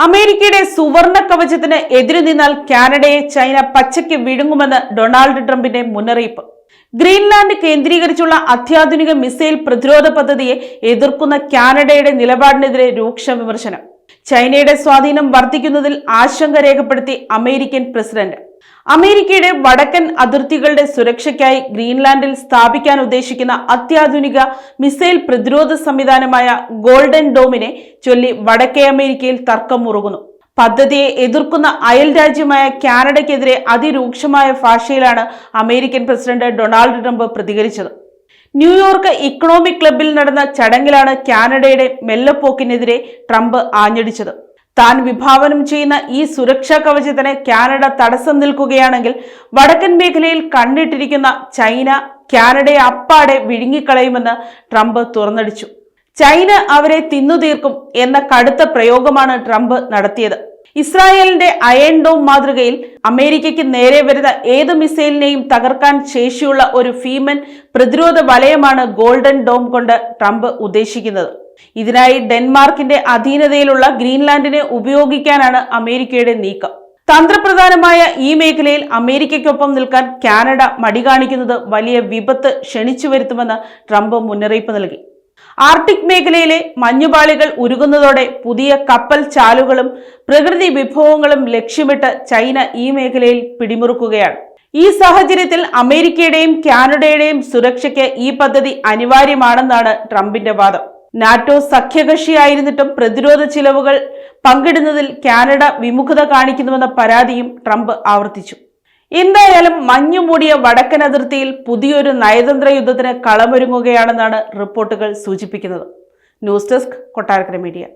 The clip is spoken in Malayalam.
അമേരിക്കയുടെ സുവർണ കവചത്തിന് എതിരു നിന്നാൽ കാനഡയെ ചൈന പച്ചയ്ക്ക് വിഴുങ്ങുമെന്ന് ഡൊണാൾഡ് ട്രംപിന്റെ മുന്നറിയിപ്പ്. ഗ്രീൻലാൻഡ് കേന്ദ്രീകരിച്ചുള്ള അത്യാധുനിക മിസൈൽ പ്രതിരോധ പദ്ധതിയെ എതിർക്കുന്ന കാനഡയുടെ നിലപാടിനെതിരെ രൂക്ഷ വിമർശനം. ചൈനയുടെ സ്വാധീനം വർദ്ധിക്കുന്നതിൽ ആശങ്ക രേഖപ്പെടുത്തി അമേരിക്കൻ പ്രസിഡന്റ്. അമേരിക്കയുടെ വടക്കൻ അതിർത്തികളുടെ സുരക്ഷയ്ക്കായി ഗ്രീൻലാൻഡിൽ സ്ഥാപിക്കാൻ ഉദ്ദേശിക്കുന്ന അത്യാധുനിക മിസൈൽ പ്രതിരോധ സംവിധാനമായ ഗോൾഡൻ ഡോമിനെ ചൊല്ലി വടക്കേ അമേരിക്കയിൽ തർക്കം മുറുകുന്നു. പദ്ധതിയെ എതിർക്കുന്ന അയൽ രാജ്യമായ കാനഡയ്ക്കെതിരെ അതിരൂക്ഷമായ ഭാഷയിലാണ് അമേരിക്കൻ പ്രസിഡന്റ് ഡൊണാൾഡ് ട്രംപ് പ്രതികരിച്ചത്. ന്യൂയോർക്ക് ഇക്കണോമിക് ക്ലബിൽ നടന്ന ചടങ്ങിലാണ് കാനഡയുടെ മെല്ലെപ്പോക്കിനെതിരെ ട്രംപ് ആഞ്ഞടിച്ചത്. താൻ വിഭാവനം ചെയ്യുന്ന ഈ സുരക്ഷാ കവചത്തിന് കാനഡ തടസ്സം നിൽക്കുകയാണെങ്കിൽ വടക്കൻ മേഖലയിൽ കണ്ടിട്ടിരിക്കുന്ന ചൈന കാനഡയെ അപ്പാടെ വിഴുങ്ങിക്കളയുമെന്ന് ട്രംപ് തുറന്നടിച്ചു. ചൈന അവരെ തിന്നുതീർക്കും എന്ന കടുത്ത പ്രയോഗമാണ് ട്രംപ് നടത്തിയത്. ഇസ്രായേലിന്റെ അയൺ ഡോം മാതൃകയിൽ അമേരിക്കയ്ക്ക് നേരെ വരുന്ന ഏത് മിസൈലിനെയും തകർക്കാൻ ശേഷിയുള്ള ഒരു ഭീമൻ പ്രതിരോധ വലയമാണ് ഗോൾഡൻ ഡോം കൊണ്ട് ട്രംപ് ഉദ്ദേശിക്കുന്നത്. ഇതിനായി ഡെൻമാർക്കിന്റെ അധീനതയിലുള്ള ഗ്രീൻലാൻഡിനെ ഉപയോഗിക്കാനാണ് അമേരിക്കയുടെ നീക്കം. തന്ത്രപ്രധാനമായ ഈ മേഖലയിൽ അമേരിക്കയ്ക്കൊപ്പം നിൽക്കാൻ കാനഡ മടി കാണിക്കുന്നത് വലിയ വിപത്ത് ക്ഷണിച്ചു വരുത്തുമെന്ന് ട്രംപ് മുന്നറിയിപ്പ് നൽകി. ആർട്ടിക് മേഖലയിലെ മഞ്ഞുപാളികൾ ഉരുകുന്നതോടെ പുതിയ കപ്പൽ ചാലുകളും പ്രകൃതി വിഭവങ്ങളും ലക്ഷ്യമിട്ട് ചൈന ഈ മേഖലയിൽ പിടിമുറുക്കുകയാണ്. ഈ സാഹചര്യത്തിൽ അമേരിക്കയുടെയും കാനഡയുടെയും സുരക്ഷയ്ക്ക് ഈ പദ്ധതി അനിവാര്യമാണെന്നാണ് ട്രംപിന്റെ വാദം. നാറ്റോ സഖ്യകക്ഷിയായിരുന്നിട്ടും പ്രതിരോധ ചിലവുകൾ പങ്കിടുന്നതിൽ കാനഡ വിമുഖത കാണിക്കുന്നുവെന്ന പരാതിയും ട്രംപ് ആവർത്തിച്ചു. എന്തായാലും മഞ്ഞുമൂടിയ വടക്കൻ അതിർത്തിയിൽ പുതിയൊരു നയതന്ത്ര യുദ്ധത്തിന് കളമൊരുങ്ങുകയാണെന്നാണ് റിപ്പോർട്ടുകൾ സൂചിപ്പിക്കുന്നത്. News desk, Kottarakkara media.